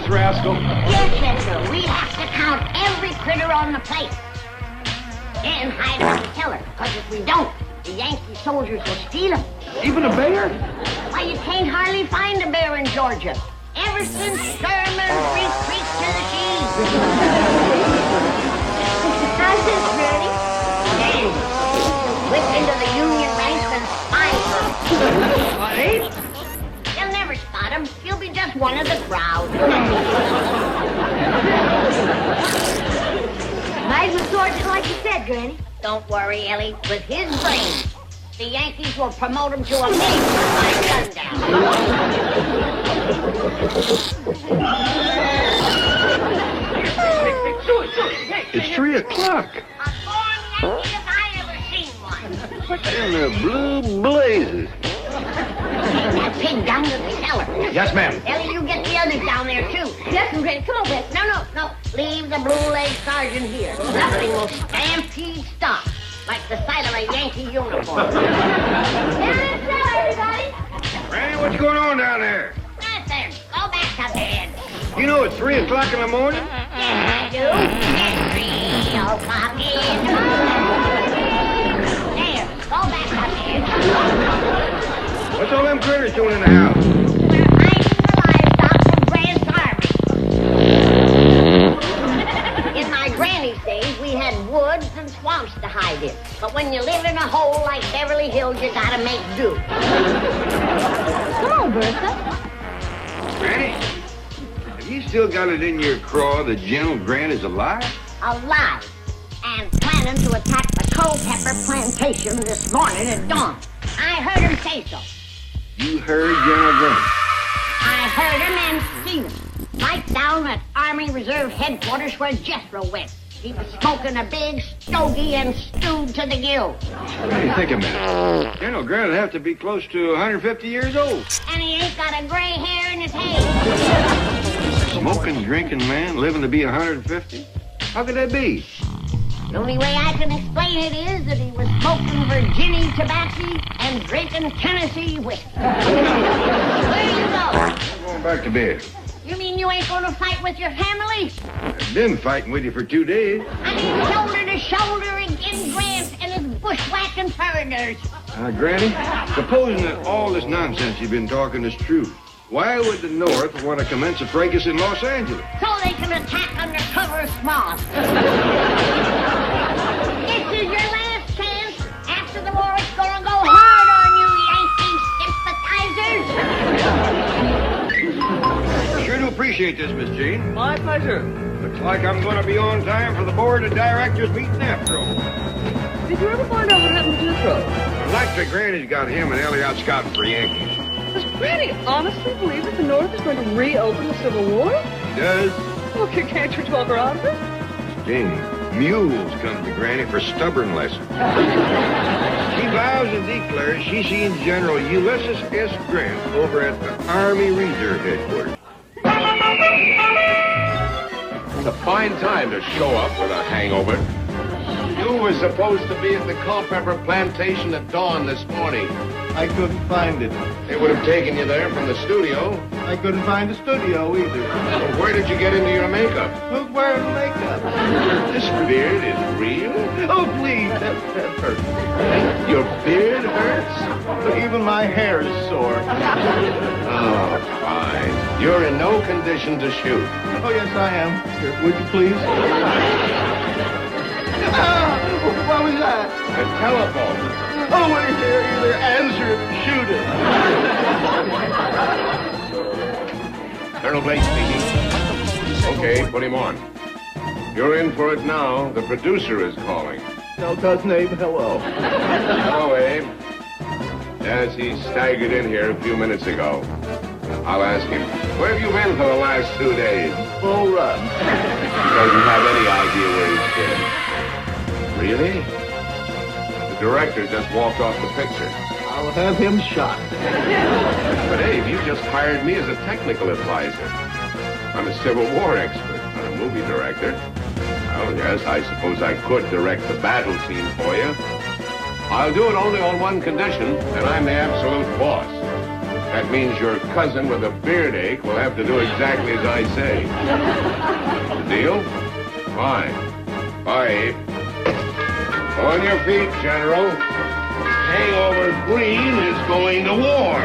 this rascal? Yes, mister. We have to count every critter on the plate. And hide them in the cellar. Because if we don't, the Yankee soldiers will steal them. Even a bear? Why, you can't hardly find a bear in Georgia. Ever since Sherman retreat to the seas. How's this, Granny? Damn. Whipped into the Union ranks and spy for him. They'll never spot him. He'll be just one of the crowd. Might as well sort it like you said, Granny. Don't worry, Ellie. With his brains, the Yankees will promote him to a major by sundown. It's 3 o'clock. A born Yankee if I ever seen one. What in the blue blazes? Take that pig down to the cellar. Yes, ma'am. Ellie, you get the others down there, too. Yes, Granny. Come on, Bess. No. Leave the blue-leg sergeant here. Nothing will stampede stock like the sight of a Yankee uniform. Down in the cellar, everybody. Granny, what's going on down there? Nothing. Go back to bed. You know it's 3 o'clock in the morning? Yes, I do. It's 3 o'clock in the morning. There. Go back to bed. What's all them critters doing in the house? We're hiding the livestock from Grant's army. In my granny's days, we had woods and swamps to hide in. But when you live in a hole like Beverly Hills, you gotta make do. Come on, Bertha. Granny, have you still got it in your craw that General Grant is alive? Alive. And planning to attack the Culpeper plantation this morning at dawn. I heard him say so. You heard General Grant? I heard him and seen him. Right down at Army Reserve headquarters where Jethro went. He was smoking a big stogie and stewed to the gills. What do you think a minute? General Grant would have to be close to 150 years old. And he ain't got a gray hair in his head. Smoking, drinking man, living to be 150? How could that be? The only way I can explain it is that he was smoking Virginia tobacco and drinking Tennessee whiskey. Where you go? I'm going back to bed. You mean you ain't gonna fight with your family? I've been fighting with you for 2 days. I mean shoulder to shoulder against Grant and his bushwhacking foreigners. Granny, supposing that all this nonsense you've been talking is true, why would the North want to commence a fracas in Los Angeles? So they can attack under cover of smog. This is your last chance. After the war, it's gonna go hard on you, Yankee sympathizers. Sure do appreciate this, Miss Jane. My pleasure. Looks like I'm going to be on time for the board of directors meeting after all. Did you ever find out what happened to Jethro? I'd like to Granny's got him and Ellie out scouting for Yankees. Does Granny honestly believe that the North is going to reopen the Civil War? He does. Well, can't you talk her out of it? Jane, mules come to Granny for stubborn lessons. She vows and declares she seen General Ulysses S. Grant over at the Army Reserve headquarters. It's a fine time to show up with a hangover. You were supposed to be at the Culpeper plantation at dawn this morning. I couldn't find it. They would have taken you there from the studio. I couldn't find the studio either. So where did you get into your makeup? Who's wearing makeup? This beard is real? Oh, please, that hurts. Your beard hurts? Even my hair is sore. Oh, fine. You're in no condition to shoot. Oh, yes, I am. Here, would you please? Ah, what was that? The telephone. Oh, wait here. Either answer it or shoot it. Colonel Blake speaking. Okay, put him on. You're in for it now. The producer is calling. Tell Cousin Abe hello. Hello, Abe. Yes, he staggered in here a few minutes ago. I'll ask him. Where have you been for the last 2 days? Full run. Doesn't have any idea where he's been. Really? The director just walked off the picture. I'll have him shot. But Abe, you just hired me as a technical advisor. I'm a Civil War expert, not a movie director. Well, yes, I suppose I could direct the battle scene for you. I'll do it only on one condition, and I'm the absolute boss. That means your cousin with a beard ache will have to do exactly as I say. The deal? Fine. Bye, Abe. On your feet, General. Hangover Green is going to war.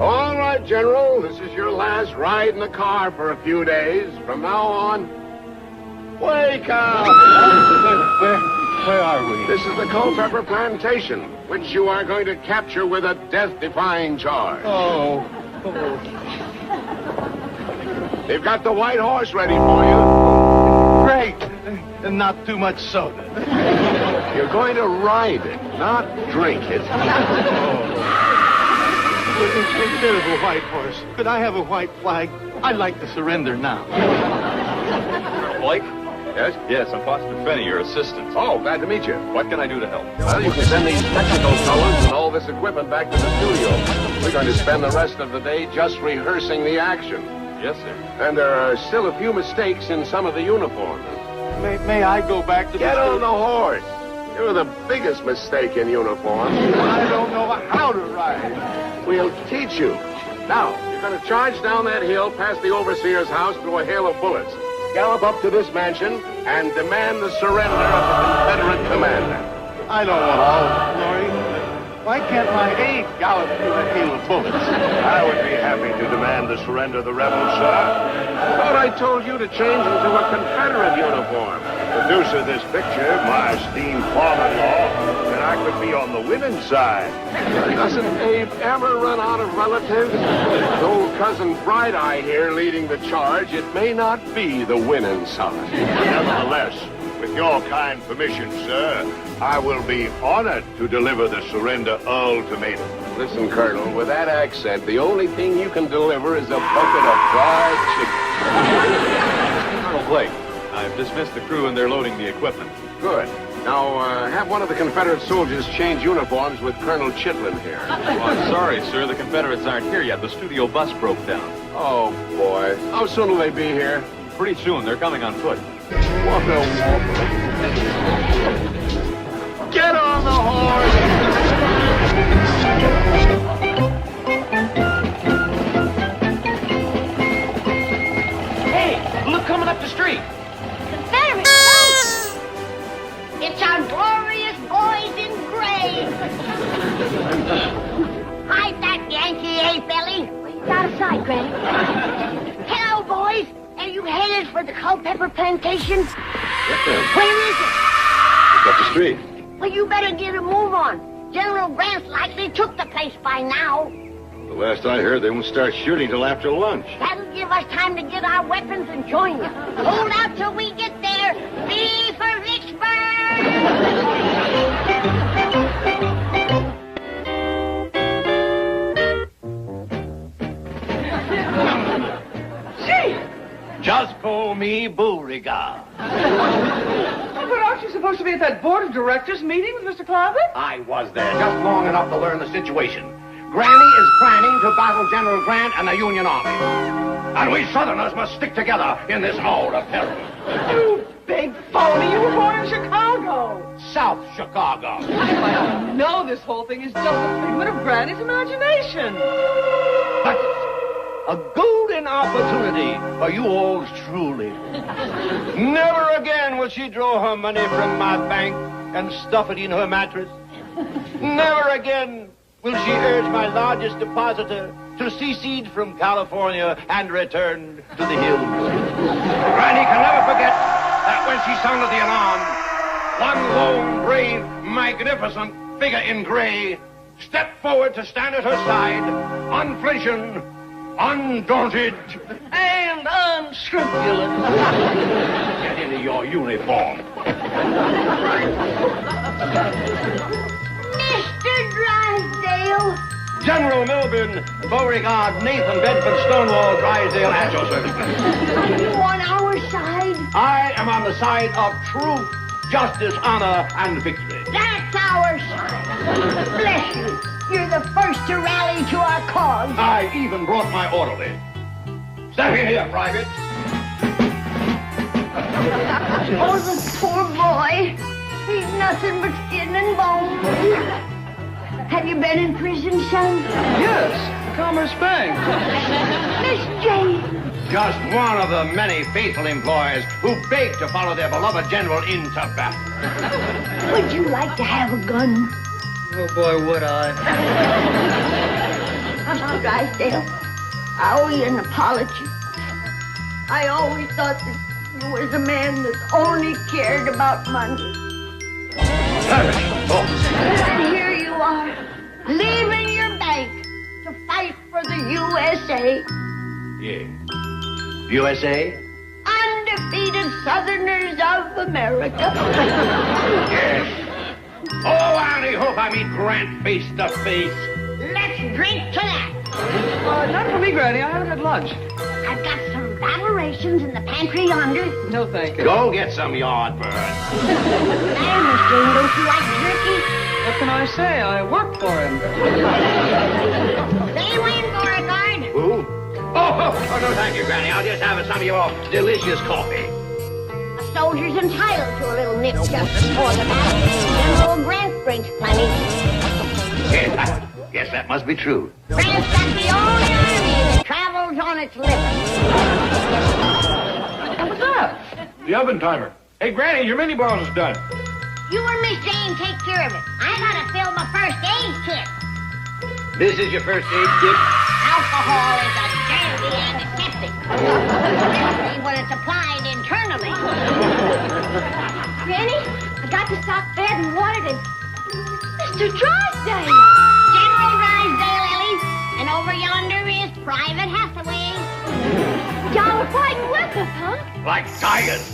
All right, General. This is your last ride in the car for a few days. From now on, wake up! Where are we? This is the Culpeper Plantation, which you are going to capture with a death-defying charge. Oh. They've got the white horse ready for you. Great. And not too much soda. You're going to ride it, not drink it. Instead of a white horse, could I have a white flag? I'd like to surrender now. Blake? Yes? Yes, I'm Foster Finney, your assistant. Oh, glad to meet you. What can I do to help? Well, you can send these technical fellows and all this equipment back to the studio. We're going to spend the rest of the day just rehearsing the action. Yes, sir. And there are still a few mistakes in some of the uniforms. May I go back to Get on the horse. You're the biggest mistake in uniform. I don't know how to ride. We'll teach you. Now, you're going to charge down that hill past the overseer's house through a hail of bullets. Gallop up to this mansion and demand the surrender of the Confederate commander. I don't want all the glory. Why can't my aide gallop through a hail of bullets? I would be happy to demand the surrender of the rebels, sir. I thought I told you to change into a Confederate uniform. Producer this picture, my esteemed father-in-law, and I could be on the winning side. Doesn't Abe ever run out of relatives? With old cousin Bright Eye here leading the charge, it may not be the winning side. Nevertheless, with your kind permission, sir, I will be honored to deliver the surrender ultimatum. Listen, Colonel, with that accent, the only thing you can deliver is a bucket of fried chicken. Colonel Blake, I've dismissed the crew and they're loading the equipment. Good. Now, have one of the Confederate soldiers change uniforms with Colonel Chitlin here. Oh, I'm sorry, sir. The Confederates aren't here yet. The studio bus broke down. Oh, boy. How soon will they be here? Pretty soon. They're coming on foot. Waka, waka. Get on the horse! Hey, look coming up the street. Confederate! It's our glorious boys in gray. Hide that Yankee, eh, Billy? He's out of sight, Granny. Hello, boys. Are you headed for the Culpeper Plantation? Yes, sir. Where is it? It's up the street. Well, you better get a move on. General Grant likely took the place by now. The last I heard, they won't start shooting till after lunch. That'll give us time to get our weapons and join you. Hold out till we get there. V for Vicksburg! Just call me Beauregard. But aren't you supposed to be at that board of directors meeting with Mr. Clavin? I was there just long enough to learn the situation. Granny is planning to battle General Grant and the Union Army. And we Southerners must stick together in this hour of peril. You big phony. You were born in Chicago. South Chicago. I know this whole thing is just a figment of Granny's imagination. But a golden opportunity for you all truly. Never again will she draw her money from my bank and stuff it in her mattress. Never again will she urge my largest depositor to secede from California and return to the hills. Granny can never forget that when she sounded the alarm, one lone, brave, magnificent figure in gray stepped forward to stand at her side, unflinching, undaunted, And unscrupulous. Get into your uniform. Mr. Drysdale! General Milburn, Beauregard, Nathan Bedford, Stonewall, Drysdale, at your service. Are you on our side? I am on the side of truth, justice, honor, and victory. That's our side. Bless you. You're the first to rally to our cause. I even brought my orderly. Step in here, Private. Oh, the poor boy. He's nothing but skin and bone. Have you been in prison, son? Yes, Commerce Bank. Miss Jane. Just one of the many faithful employees who beg to follow their beloved general into battle. Would you like to have a gun? Oh, boy, would I. Mama Drysdale, I owe you an apology. I always thought that you was a man that only cared about money. And here you are, leaving your bank to fight for the USA. Yeah. USA? Undefeated Southerners of America. Yes. Oh, I only hope I meet Grant face to face. Let's drink to that. Not for me, Granny. I haven't had lunch. I've got some battle rations in the pantry yonder. No, thank you. Go get some yard bird. There, Miss Jane, don't you like turkey? What can I say? I work for him. Say when, Beauregard. Who? Oh, no, thank you, Granny. I'll just have some of your delicious coffee. A soldier's entitled to a little nip just before the battle. General Grant brings plenty. Yes, that must be true. Grant's got the only army that travels on its liver. What was that? The oven timer. Hey, Granny, your mini balls is done. You and Miss Jane take care of it. I gotta fill my first aid kit. This is your first aid kit? Alcohol is a dirty antiseptic, especially when it's applied internally. Granny, I got to stop bed and watered it. Mr. Drysdale! General Drysdale, Ellie, and over yonder is Private Hathaway. Y'all are fighting with us, huh? Like tigers.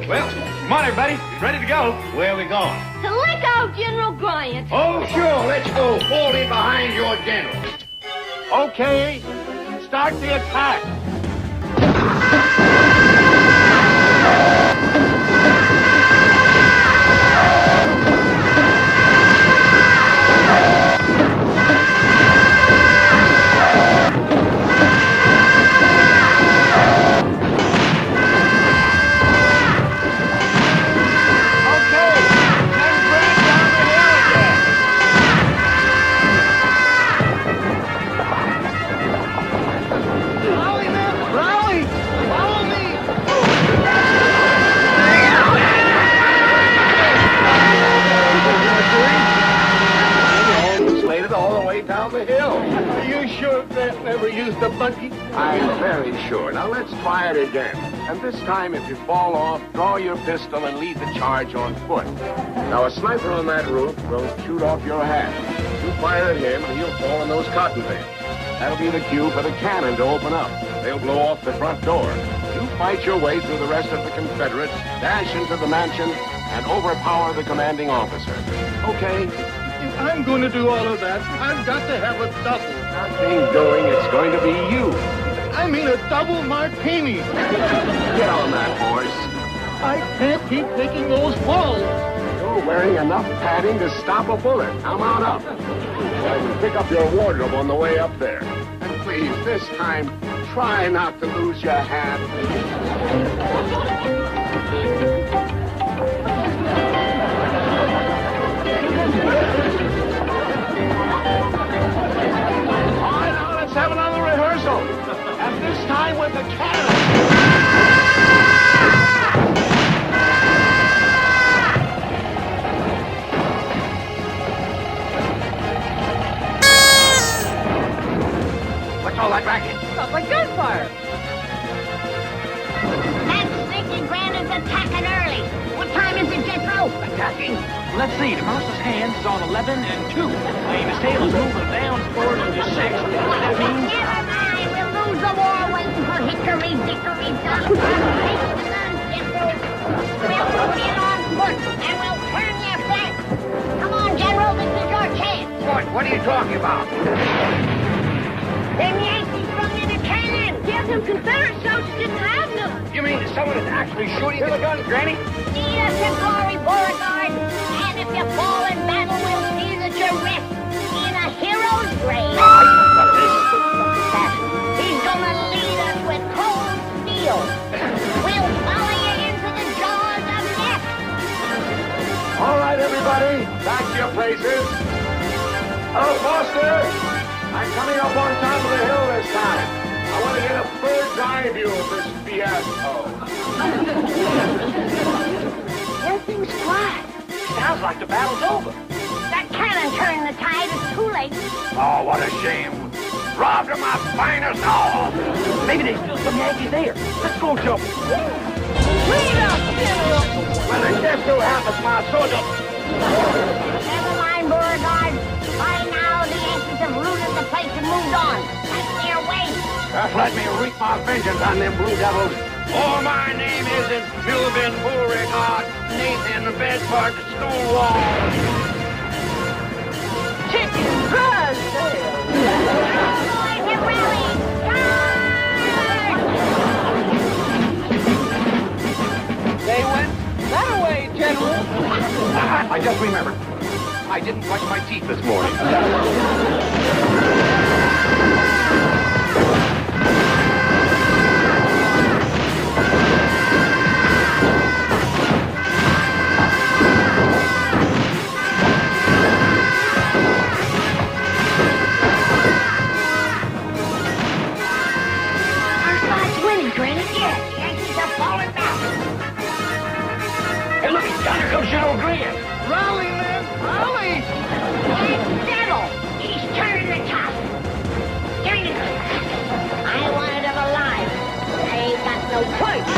Well, come on, everybody. Ready to go. Where are we going? To lick out General Grant. Oh, sure. Let's go. Fall in behind your general. Okay, start the attack. The buggy? I'm very sure. Now let's try it again. And this time, if you fall off, draw your pistol and lead the charge on foot. Now, a sniper on that roof will shoot off your hat. You fire at him, and he'll fall in those cotton bins. That'll be the cue for the cannon to open up. They'll blow off the front door. You fight your way through the rest of the Confederates, dash into the mansion, and overpower the commanding officer. Okay? If I'm going to do all of that, I've got to have a double. Nothing doing. It's going to be you. I mean a double martini. Get on that horse. I can't keep taking those falls. You're wearing enough padding to stop a bullet. Now mount up. And pick up your wardrobe on the way up there. And please, this time, try not to lose your hat. Let's have another rehearsal. And this time with the cannon. What's all that racket? Sounds like gunfire. That sneaky Grant is attacking early. What time is it, Jethro? Attacking? Let's see. The Mercer's hands is on 11 and 2. His tail is moving down toward the 6. That means... Never mind. We'll lose the war waiting for Hickory Dickory Dock. Take the guns, Jethro. We'll put in on foot, and we'll turn you back. Come on, General. This is your chance. What are you talking about? Them Yankees sprung in a cannon. Yeah, them Confederate soldiers didn't have none. You mean someone is actually shooting the guns, Granny? Lead us in glory, Beauregard. And if you fall in battle, we'll see that you rest in a grave. He's gonna lead us with cold steel. We'll follow you into the jaws of death. All right, everybody, back to your places. Hello, Foster. I'm coming up on top of the hill this time. I want to get a bird's eye view of this fiasco. Everything's quiet. Sounds like the battle's over. That cannon turned the tide. It's too late. Oh, what a shame. Robbed of my finest all. Maybe there's still some Yankees there. Let's go, Joe. Well, I guess who happens, my soldier. Never mind, Beauregard. By now, the Yankees have looted the place and moved on. That's their way. Just let me wreak my vengeance on them blue devils. Oh, my name isn't Melvin Beauregard, Nathan Bedford Stonewall. Chicken fries! Boys, get ready. They went that way, General. I just remembered. I didn't brush my teeth this morning. Our side's winning, Granny. Yes, the Yankees are falling back. Hey, look, yonder comes General Grant. Rally, Lynn, rally! That devil! He's turning the top! Turn it! I wanted him alive! I ain't got no choice!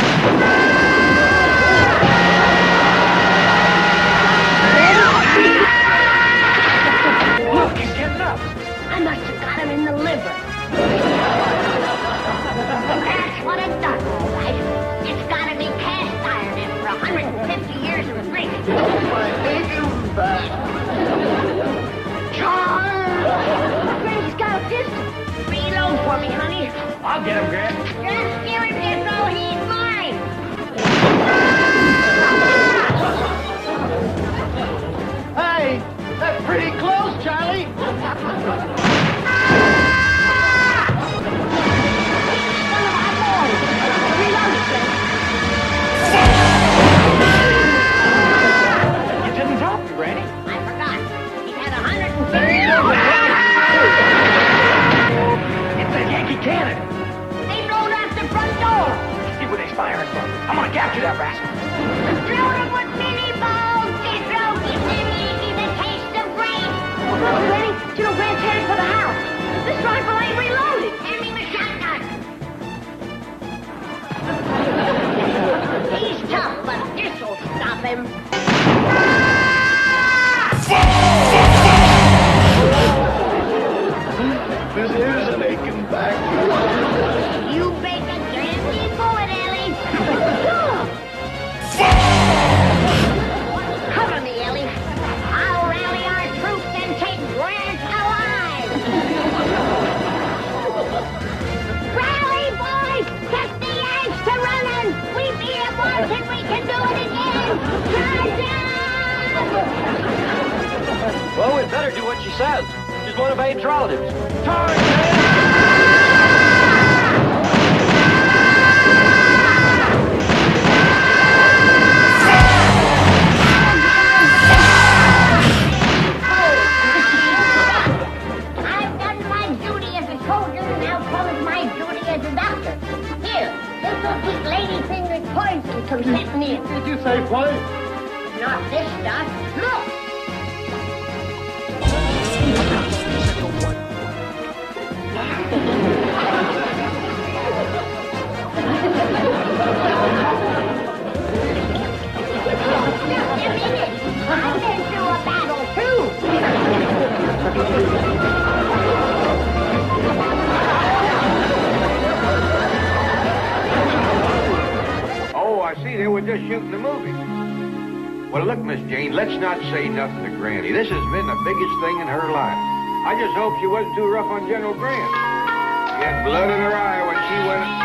Look, he's getting up. I must have got him in the liver. That's what it does, all right. It's gotta be cast iron after 150 years of drinking. Granny's got a pistol. Reload for me, honey. I'll get him, Grant. Just give him this, though. He's mine. Hey, that's pretty close, Charlie. One of our boys. Reload it, Granny. You didn't drop me, Granny. I forgot. He's had 150 years. It's that Yankee cannon. They blowed out the front door. See where they're firing from. I'm gonna capture that rascal. Load him with mini balls. Jethro, give them easy the taste of grain. Look, Granny, General Grant's headed for the house. This rifle ain't reloaded. Hand me the shotgun. He's tough, but this'll stop him. This is an aching back. You bake a dandy bullet, Ellie. Cover me, Ellie. I'll rally our troops and take Grant alive. Rally, boys! Set the Yanks to running. We beat them once and we can do it again. Charge them! Well, we'd better do what she says. She's one of Abe's relatives. I've done my duty as a soldier, now comes my duty as a doctor. Here, this will keep ladyfinger poison from setting in. Did you say poison? Not this stuff. Look! I've been through a battle, too. Oh, I see. They were just shooting the movie. Well, look, Miss Jane, let's not say nothing to Granny. This has been the biggest thing in her life. I just hope she wasn't too rough on General Grant. She had blood in her eye when she went...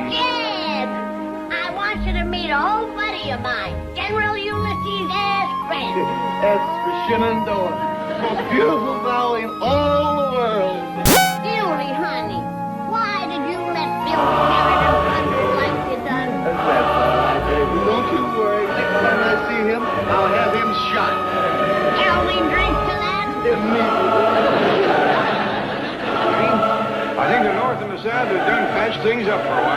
Jed, I want land. S for Shenandoah. Most beautiful valley in all the world. Beauty, honey. Why did you let Bill Sheridan thunder like you done? That's all right, baby. Don't you worry. Next time I see him, I'll have him shot. Shall we drink to that? I think the North and the South have done patched things up for a while.